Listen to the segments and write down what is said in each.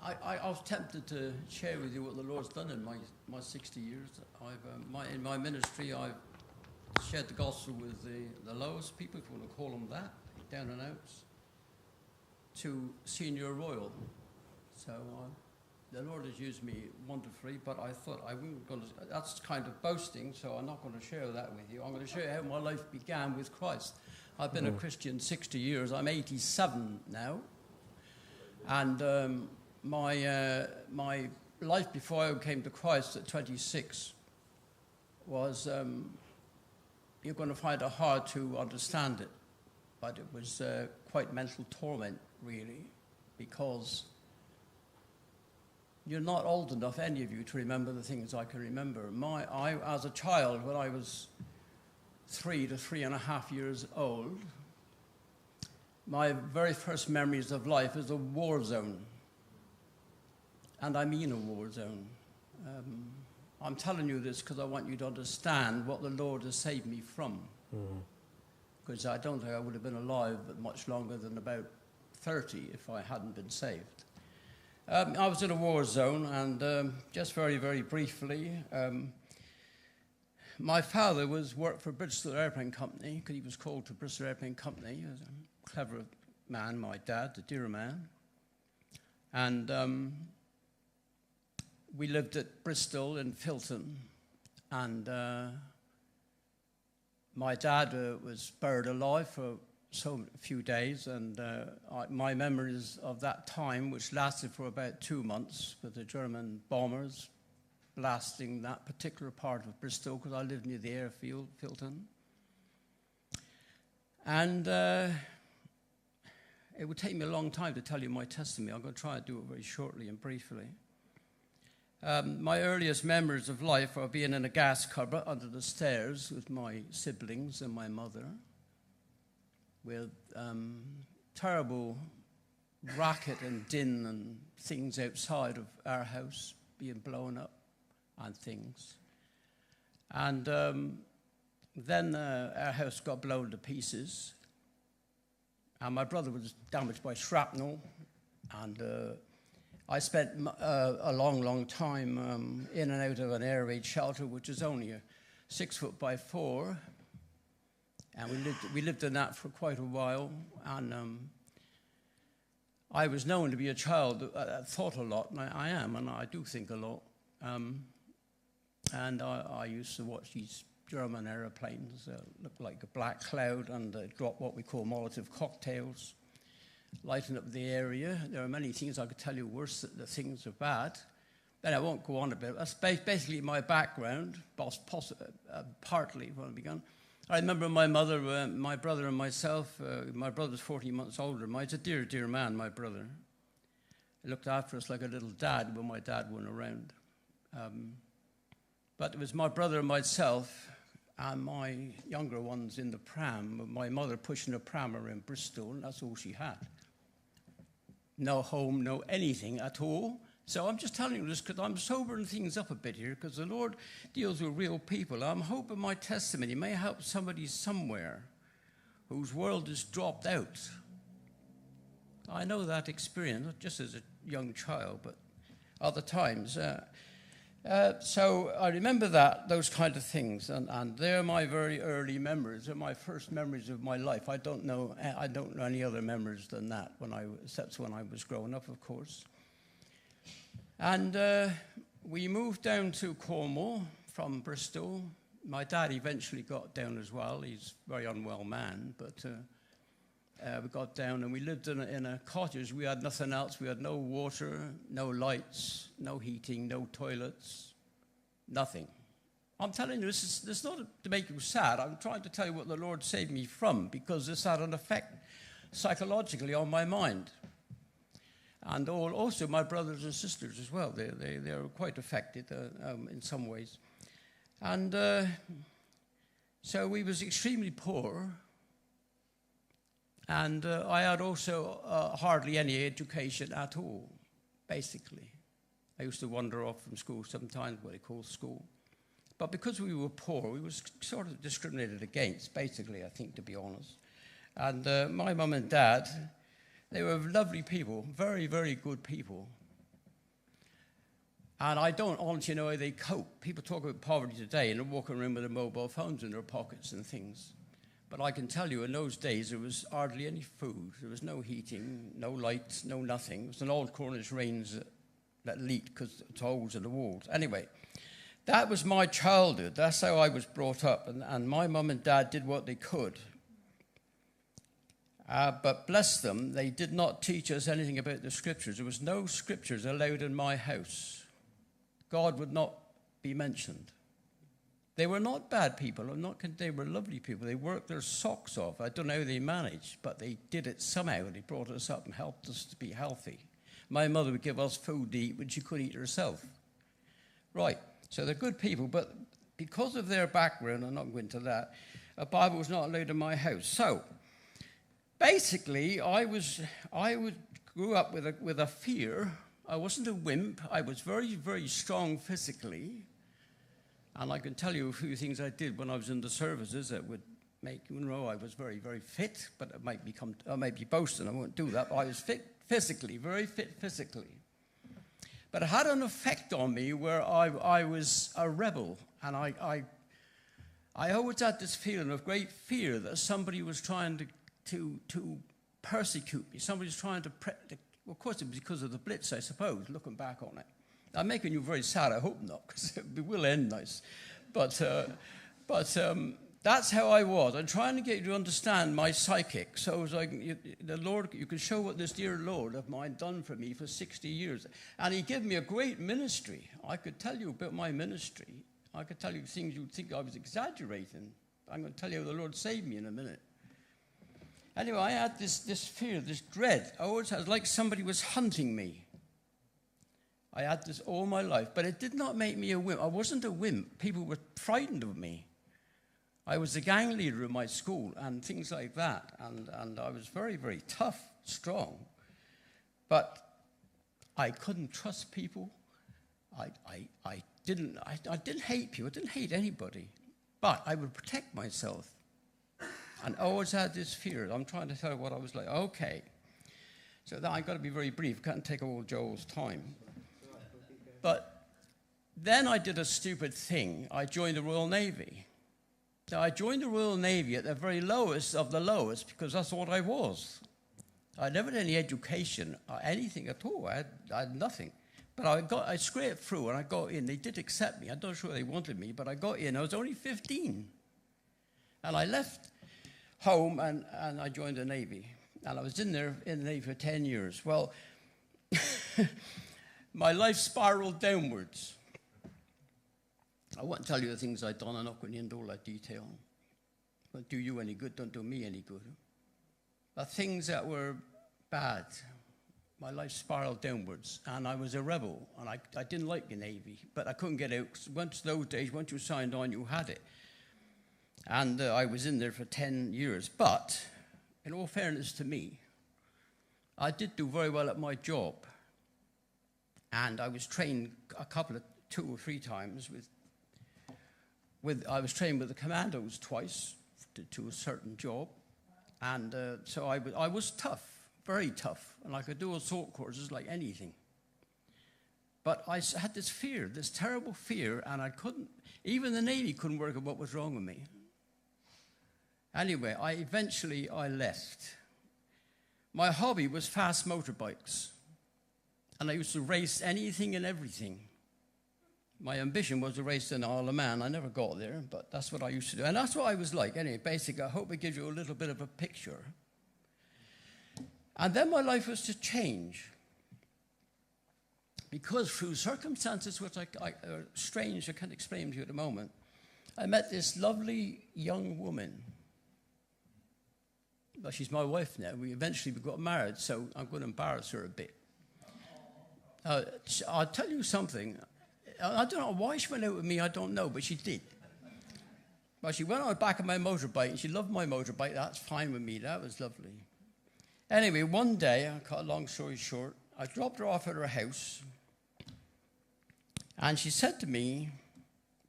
I was tempted to share with you what the Lord's done in my 60 years. In my ministry, I've shared the gospel with the lowest people, if you want to call them that, down and outs, to senior royal. So the Lord has used me wonderfully, but I thought I wasn't going to. That's kind of boasting, so I'm not going to share that with you. I'm going to show you how my life began with Christ. I've been a Christian 60 years. I'm 87 now, and my life before I came to Christ at 26 was, you're going to find it hard to understand it, but it was quite mental torment, really, because you're not old enough, any of you, to remember the things I can remember. As a child, when I was 3 to 3.5 years old, my very first memories of life is a war zone. And I mean a war zone. I'm telling you this because I want you to understand what the Lord has saved me from. Because I don't think I would have been alive much longer than about 30 if I hadn't been saved. I was in a war zone, and just very, very briefly, my father worked for Bristol Airplane Company, because he was called to Bristol Airplane Company. He was a clever man, my dad, a dear man. And we lived at Bristol in Filton, and my dad was buried alive for so few days, and my memories of that time, which lasted for about 2 months, with the German bombers blasting that particular part of Bristol, because I lived near the airfield, Filton. And it would take me a long time to tell you my testimony. I'm going to try and do it very shortly and briefly. My earliest memories of life are being in a gas cupboard under the stairs with my siblings and my mother, with terrible racket and din and things outside of our house being blown up and things. And then our house got blown to pieces, and my brother was damaged by shrapnel, and I spent a long, long time in and out of an air raid shelter, which is only a 6 foot by 4. And we lived in that for quite a while. And I was known to be a child that thought a lot, and I am, and I do think a lot. And I used to watch these German aeroplanes that looked like a black cloud, and drop what we call Molotov cocktails, lighting up the area. There are many things I could tell you worse that the things are bad. But I won't go on about it. That's basically my background, partly when I began. I remember my mother, my brother and myself. My brother's 14 months older than mine. He's a dear, dear man, my brother. He looked after us like a little dad when my dad wasn't around. But it was my brother and myself and my younger ones in the pram, my mother pushing a pram around Bristol, and that's all she had. No home, no anything at all. So I'm just telling you this because I'm sobering things up a bit here, because the Lord deals with real people. I'm hoping my testimony may help somebody somewhere whose world has dropped out. I know that experience, not just as a young child, but other times. So I remember those kind of things, and they're my very early memories. They're my first memories of my life. I don't know any other memories than that, except when I was growing up, of course. And we moved down to Cornwall from Bristol. My dad eventually got down as well. He's a very unwell man, but we got down and we lived in a cottage. We had nothing else. We had no water, no lights, no heating, no toilets, nothing. I'm telling you, this is not to make you sad. I'm trying to tell you what the Lord saved me from, because this had an effect psychologically on my mind. And also my brothers and sisters as well. They were quite affected in some ways. And so we was extremely poor. And I had also hardly any education at all, basically. I used to wander off from school sometimes, what they call school. But because we were poor, we was sort of discriminated against, basically, I think, to be honest. And my mum and dad, they were lovely people, very, very good people. And I don't honestly know how they cope. People talk about poverty today and they're walking around with their mobile phones in their pockets and things. But I can tell you, in those days, there was hardly any food. There was no heating, no lights, no nothing. It was an old Cornish range that leaked because it's holes in the walls. Anyway, that was my childhood. That's how I was brought up. And my mum and dad did what they could. But bless them, they did not teach us anything about the scriptures. There was no scriptures allowed in my house. God would not be mentioned. They were not bad people. They were lovely people. They worked their socks off. I don't know how they managed, but they did it somehow. They brought us up and helped us to be healthy. My mother would give us food to eat when she couldn't eat herself. Right, so they're good people, but because of their background, I'm not going into that, a Bible was not allowed in my house. So, basically, I grew up with a fear. I wasn't a wimp. I was very, very strong physically. And I can tell you a few things I did when I was in the services that would make you know I was very, very fit, but I might be boasting. I won't do that. But I was fit physically, very fit physically. But it had an effect on me where I was a rebel. And I always had this feeling of great fear that somebody was trying to persecute me. Somebody was trying to of course, it was because of the Blitz, I suppose, looking back on it. I'm making you very sad. I hope not, because it will end nice. But that's how I was. I'm trying to get you to understand my psychic. So it was like the Lord, you can show what this dear Lord of mine done for me for 60 years. And he gave me a great ministry. I could tell you about my ministry. I could tell you things you'd think I was exaggerating. I'm going to tell you how the Lord saved me in a minute. Anyway, I had this fear, this dread. I always had like somebody was hunting me. I had this all my life, but it did not make me a wimp. I wasn't a wimp. People were frightened of me. I was the gang leader in my school and things like that, and I was very, very tough, strong. But I couldn't trust people. I didn't hate people. I didn't hate anybody. But I would protect myself. And I always had this fear. I'm trying to tell you what I was like. Okay. So now I've got to be very brief. Can't take all Joel's time. But then I did a stupid thing. I joined the Royal Navy. Now, I joined the Royal Navy at the very lowest of the lowest because that's what I was. I never had any education or anything at all. I had nothing. But I scraped through and I got in. They did accept me. I'm not sure they wanted me, but I got in. I was only 15. And I left home and I joined the Navy. And I was in the Navy for 10 years. Well, my life spiraled downwards. I won't tell you the things I'd done. I'm not going into all that detail. Don't do you any good, don't do me any good. The things that were bad, my life spiraled downwards. And I was a rebel. And I didn't like the Navy. But I couldn't get out. Once those days, once you signed on, you had it. And I was in there for 10 years. But, in all fairness to me, I did do very well at my job. And I was trained 2 or 3 times I was trained with the commandos twice to a certain job. And so I was tough, very tough. And I could do assault courses like anything. But I had this fear, this terrible fear, and I couldn't, even the Navy couldn't work out what was wrong with me. Anyway, eventually I left. My hobby was fast motorbikes. And I used to race anything and everything. My ambition was to race in Isle of Man. I never got there, but that's what I used to do. And that's what I was like. Anyway, basically, I hope it gives you a little bit of a picture. And then my life was to change. Because through circumstances which are strange, I can't explain to you at the moment, I met this lovely young woman. Well, she's my wife now. We got married, so I'm going to embarrass her a bit. I'll tell you something. I don't know why she went out with me, I don't know, but she did. Well, she went on the back of my motorbike, and she loved my motorbike. That's fine with me. That was lovely. Anyway, one day, I cut a long story short, I dropped her off at her house, and she said to me,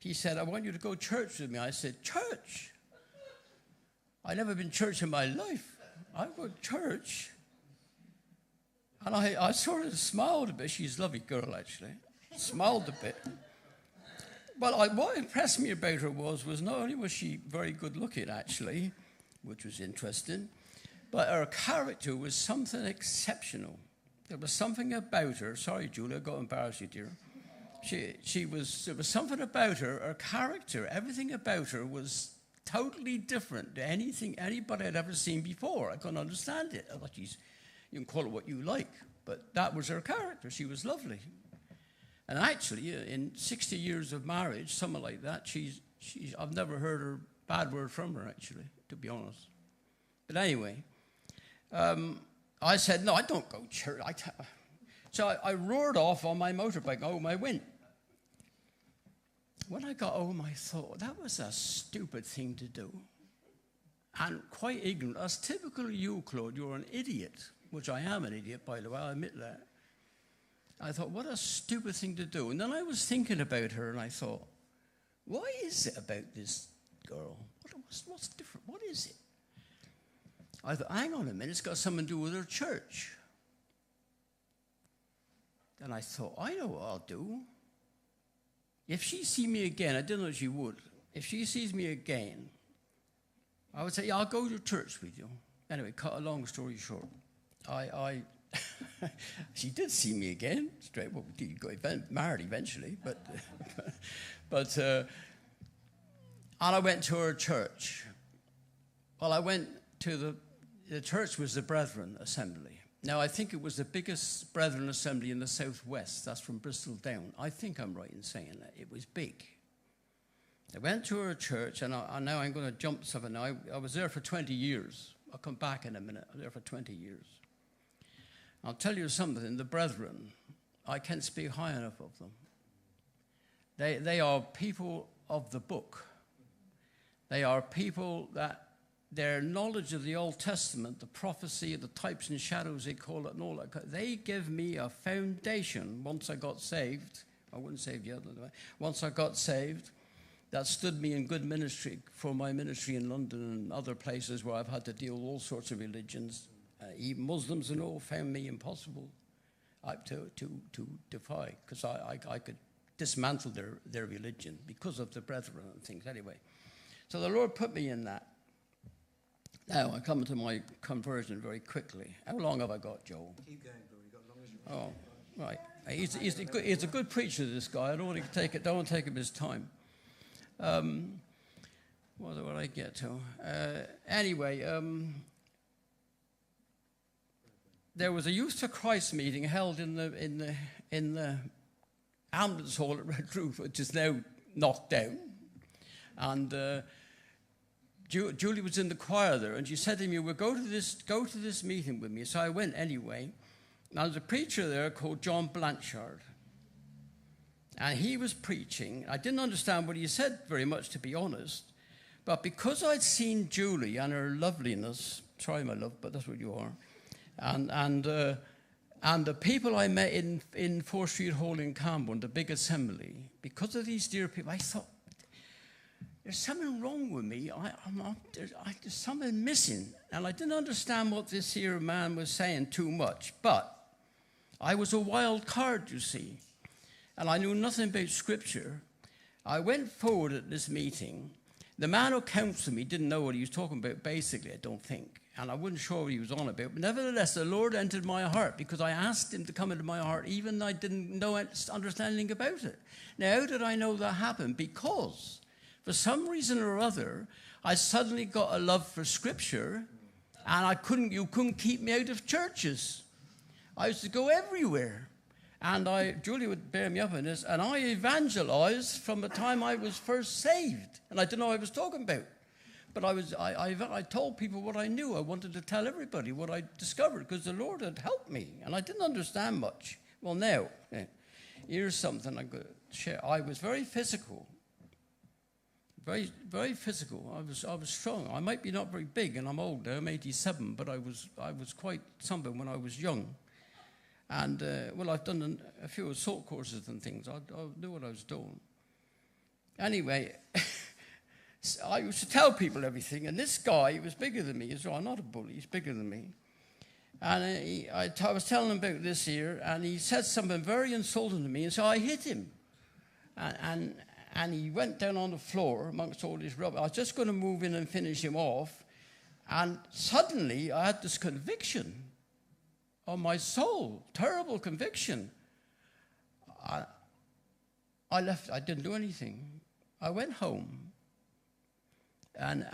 I want you to go to church with me. I said, church? I'd never been to church in my life. I go to church. And I sort of smiled a bit. She's a lovely girl, actually. Smiled a bit. But what impressed me about her was not only was she very good looking, actually, which was interesting, but her character was something exceptional. There was something about her. Sorry, Julia, I got to embarrass you, dear. There was something about her character, everything about her was totally different to anything anybody had ever seen before. I couldn't understand it. I thought, you can call it what you like, but that was her character. She was lovely. And actually, in 60 years of marriage, something like that, I've never heard a bad word from her, actually, to be honest. But anyway, I said, no, I don't go to church. So I roared off on my motorbike home. I went. When I got home, I thought, that was a stupid thing to do. And quite ignorant. As typical you, Claude, you're an idiot, which I am an idiot, by the way, I admit that. I thought, what a stupid thing to do. And then I was thinking about her, and I thought, why is it about this girl? What's different? What is it? I thought, hang on a minute, it's got something to do with her church. Then I thought, I know what I'll do. If she sees me again, I didn't know she would. If she sees me again, I would say, yeah, I'll go to church with you. Anyway, cut a long story short. She did see me again. Straight, well, we got married eventually, and I went to her church. Well, I went to the church was the Brethren Assembly. Now, I think it was the biggest Brethren Assembly in the southwest. That's from Bristol down. I think I'm right in saying that. It was big. I went to her church, and now I'm going to jump something. Now, I was there for 20 years. I'll come back in a minute. I was there for 20 years. I'll tell you something. The Brethren, I can't speak high enough of them. They are people of the book. They are people that their knowledge of the Old Testament, the prophecy, the types and shadows, they call it, and all that, they give me a foundation once I got saved. I wasn't saved yet, by the way. Once I got saved, that stood me in good ministry for my ministry in London and other places where I've had to deal with all sorts of religions. Even Muslims and all found me impossible to defy, because I could dismantle their religion because of the Brethren and things anyway. So the Lord put me in that. Now, I come to my conversion very quickly. How long have I got, Joel? Keep going, bro. You've got as long as you want. Oh, right. He's a good preacher, this guy. I don't want to take him his time. What do I get to? Anyway, there was a Youth for Christ meeting held in the ambulance hall at Redruth, which is now knocked down. And Julie was in the choir there, and she said to me, "Well, go to this meeting with me." So I went anyway. Now, there's a preacher there called John Blanchard, and he was preaching. I didn't understand what he said very much, to be honest, but because I'd seen Julie and her loveliness, sorry, my love, but that's what you are, and the people I met in 4th Street Hall in Camborne, the big assembly, because of these dear people, I thought, there's something wrong with me. There's something missing. And I didn't understand what this here man was saying too much. But I was a wild card, you see. And I knew nothing about Scripture. I went forward at this meeting. The man who counseled me didn't know what he was talking about, basically, I don't think. And I wasn't sure what he was on about. But nevertheless, the Lord entered my heart because I asked him to come into my heart, even though I didn't understand anything about it. Now, how did I know that happened? Because for some reason or other, I suddenly got a love for Scripture, and you couldn't keep me out of churches. I used to go everywhere. And Julie would bear me up in this, and I evangelized from the time I was first saved. And I didn't know what I was talking about. But I told people what I knew. I wanted to tell everybody what I discovered, because the Lord had helped me, and I didn't understand much. Well, now, here's something I'm going to share. I was very physical. Very, very physical. I was strong. I might be not very big, and I'm old now. I'm 87, but I was quite something when I was young. And I've done a few assault courses and things. I knew what I was doing. Anyway, So I used to tell people everything, and this guy, he was bigger than me as well. I'm not a bully, he's bigger than me. And I was telling him about this here, and he said something very insulting to me, and so I hit him. And he went down on the floor amongst all this rubbish. I was just going to move in and finish him off, and suddenly I had this conviction on my soul, terrible conviction. I left, I didn't do anything. I went home. And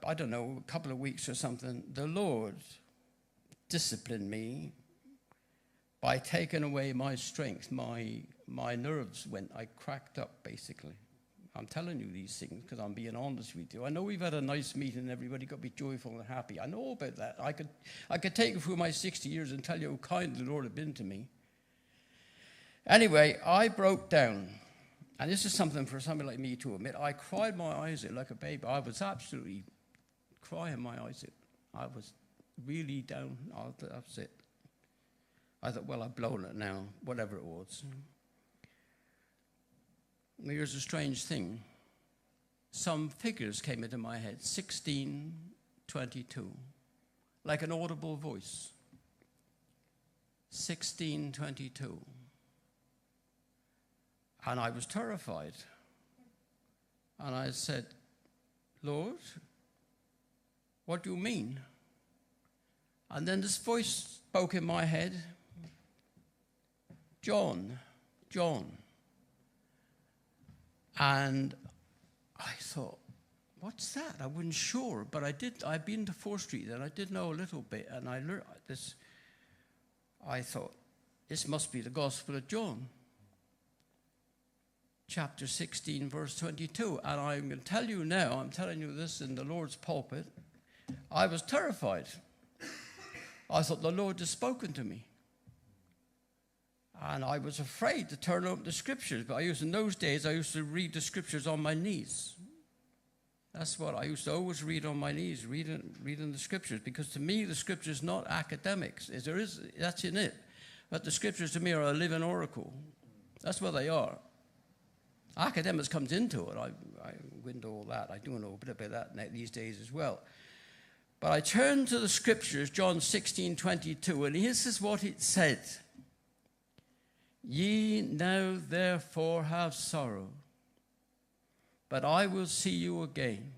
I don't know, a couple of weeks or something, the Lord disciplined me by taking away my strength. My nerves I cracked up, basically. I'm telling you these things because I'm being honest with you. I know we've had a nice meeting, everybody got to be joyful and happy. I know about that. I could take you through my 60 years and tell you how kind the Lord had been to me. Anyway, I broke down. And this is something for somebody like me to admit. I cried my eyes out like a baby. I was absolutely crying my eyes out. I was really down. That's it. I thought, well, I've blown it now, whatever it was. Here's a strange thing. Some figures came into my head, 16, 22, like an audible voice. 16, 22. And I was terrified. And I said, Lord, what do you mean? And then this voice spoke in my head, John. And I thought, what's that? I wasn't sure, but I'd been to 4th Street and I did know a little bit, and I learned this. I thought, this must be the Gospel of John. Chapter 16, verse 22. And I'm going to tell you now, I'm telling you this in the Lord's pulpit, I was terrified. I thought the Lord had spoken to me. And I was afraid to turn open the scriptures. But in those days, I used to read the scriptures on my knees. That's what I used to always read on my knees, reading the scriptures. Because to me, the scriptures not academics. That's in it. But the scriptures to me are a living oracle. That's what they are. Academics comes into it. I go into all that. I do know a bit about that these days as well. But I turned to the scriptures, John 16, 22, and this is what it said. Ye now therefore have sorrow, but I will see you again,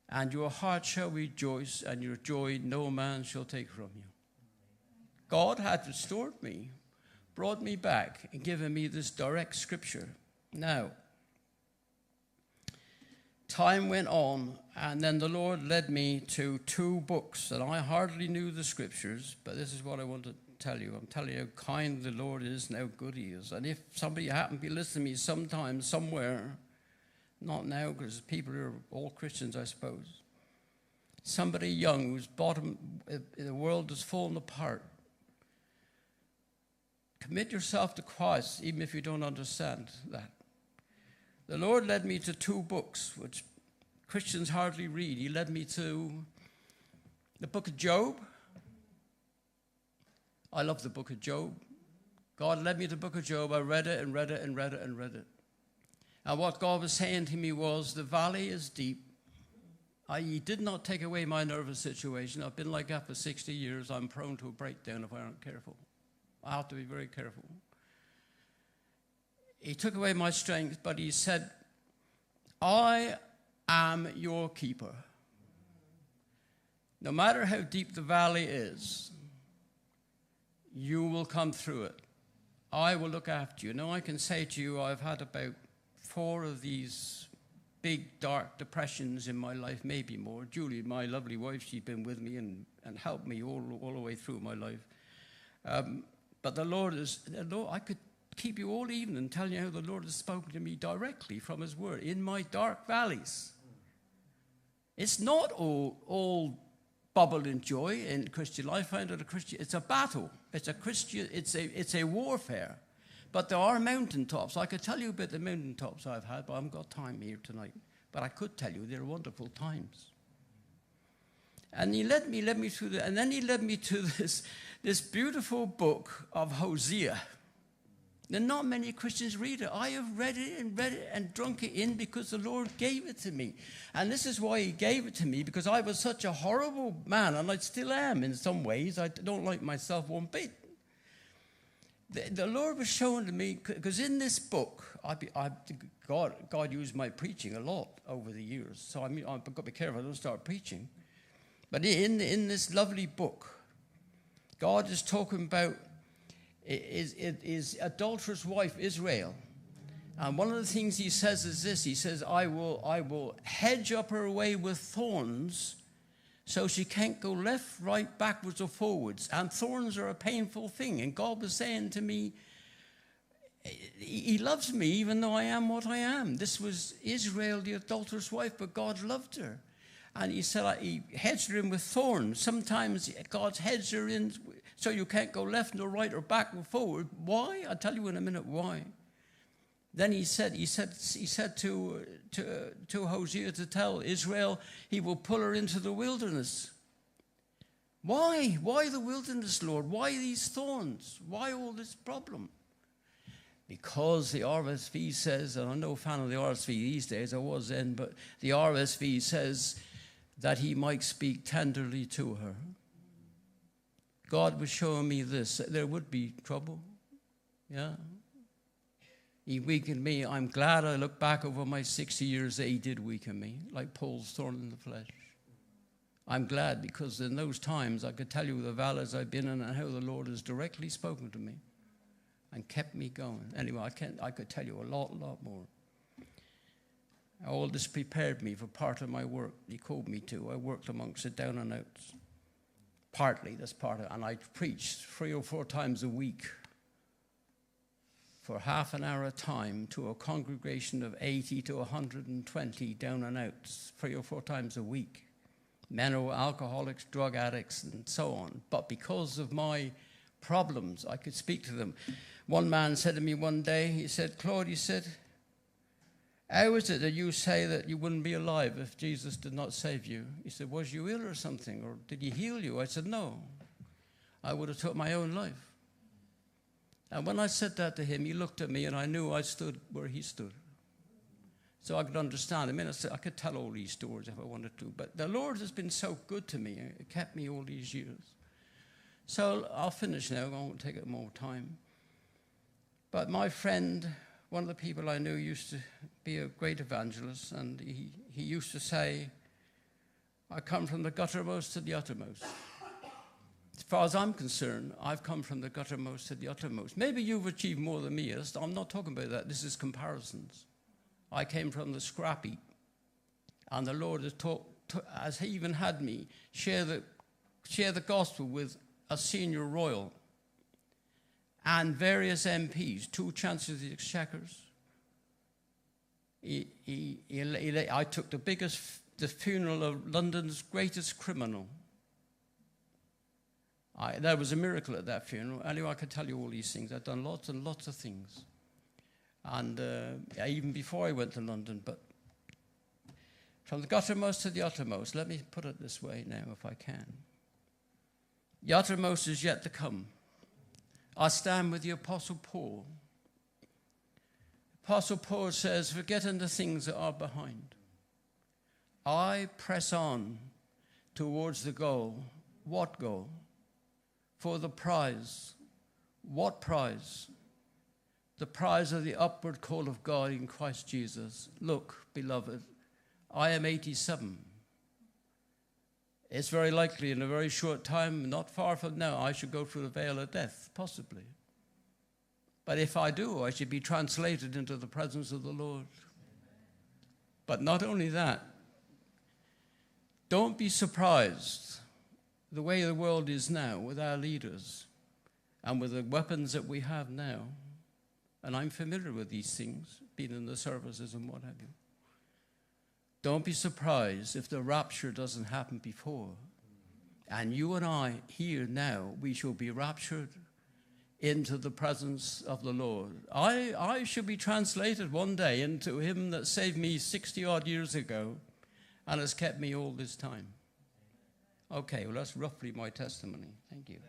and your heart shall rejoice, and your joy no man shall take from you. God had restored me, brought me back, and given me this direct scripture. Now, time went on, and then the Lord led me to 2 books, and I hardly knew the scriptures, but this is what I want to tell you. I'm telling you how kind the Lord is and how good he is. And if somebody happened to be listening to me sometime, somewhere, not now because people are all Christians, I suppose, somebody young who's bottom, the world is falling apart, commit yourself to Christ, even if you don't understand that. The Lord led me to 2 books, which Christians hardly read. He led me to the book of Job. I love the book of Job. God led me to the book of Job. I read it and read it and read it and read it. And what God was saying to me was, the valley is deep. He did not take away my nervous situation. I've been like that for 60 years. I'm prone to a breakdown if I aren't careful. I have to be very careful. He took away my strength, but he said, I am your keeper. No matter how deep the valley is, you will come through it. I will look after you. Now, I can say to you, I've had about 4 of these big, dark depressions in my life, maybe more. Julie, my lovely wife, she's been with me and helped me all the way through my life. But the Lord, I could keep you all evening and tell you how the Lord has spoken to me directly from his word in my dark valleys. It's not all bubble and joy in Christian life. I find that it's a battle. It's a warfare. But there are mountaintops. I could tell you about the mountaintops I've had, but I haven't got time here tonight. But I could tell you they're wonderful times. And he led me through and then he led me to this beautiful book of Hosea. Not many Christians read it. I have read it and drunk it in because the Lord gave it to me. And this is why he gave it to me, because I was such a horrible man, and I still am in some ways. I don't like myself one bit. The Lord was showing to me, because in this book, God used my preaching a lot over the years. So I've got to be careful I don't start preaching. But in this lovely book, God is talking about his adulterous wife, Israel. And one of the things he says is this. He says, I will hedge up her way with thorns so she can't go left, right, backwards, or forwards. And thorns are a painful thing. And God was saying to me, he loves me even though I am what I am. This was Israel, the adulterous wife, but God loved her. And he said, he hedged her in with thorns. Sometimes God's hedged her in so you can't go left nor right or back or forward. Why? I'll tell you in a minute why. Then he said to Hosea to tell Israel he will pull her into the wilderness. Why? Why the wilderness, Lord? Why these thorns? Why all this problem? Because the RSV says, and I'm no fan of the RSV these days, I was then, but the RSV says that he might speak tenderly to her. God was showing me this. There would be trouble. Yeah. He weakened me. I'm glad I look back over my 60 years that he did weaken me, like Paul's thorn in the flesh. I'm glad, because in those times I could tell you the valleys I've been in and how the Lord has directly spoken to me and kept me going. Anyway, I could tell you a lot more. All this prepared me for part of my work he called me to. I worked amongst the down and outs. Partly, that's part of it. And I preached 3 or 4 times a week for half an hour a time to a congregation of 80 to 120 down and outs, 3 or 4 times a week. Men who were alcoholics, drug addicts, and so on. But because of my problems, I could speak to them. One man said to me one day, he said, Claude, he said, how is it that you say that you wouldn't be alive if Jesus did not save you? He said, was you ill or something? Or did he heal you? I said, no. I would have took my own life. And when I said that to him, he looked at me, and I knew I stood where he stood. So I could understand him. I could tell all these stories if I wanted to. But the Lord has been so good to me. It kept me all these years. So I'll finish now. I won't take up more time. But my friend, one of the people I knew, used to be a great evangelist. And he used to say, I come from the guttermost to the uttermost. As far as I'm concerned, I've come from the guttermost to the uttermost. Maybe you've achieved more than me. I'm not talking about that. This is comparisons. I came from the scrap heap. And the Lord has as he even had me, share the gospel with a senior royal and various MPs, 2 chancellors of the exchequers. I took the funeral of London's greatest criminal. There was a miracle at that funeral. Anyway, I could tell you all these things. I've done lots and lots of things. And even before I went to London. But from the guttermost to the uttermost, let me put it this way now, if I can. The uttermost is yet to come. I stand with the Apostle Paul. Apostle Paul says, forgetting the things that are behind, I press on towards the goal. What goal? For the prize. What prize? The prize of the upward call of God in Christ Jesus. Look, beloved, I am 87. It's very likely in a very short time, not far from now, I should go through the veil of death, possibly. But if I do, I should be translated into the presence of the Lord. But not only that, don't be surprised the way the world is now with our leaders and with the weapons that we have now. And I'm familiar with these things, being in the services and what have you. Don't be surprised if the rapture doesn't happen before. And you and I, here now, we shall be raptured into the presence of the Lord. I shall be translated one day into him that saved me 60-odd years ago and has kept me all this time. Okay, well, that's roughly my testimony. Thank you.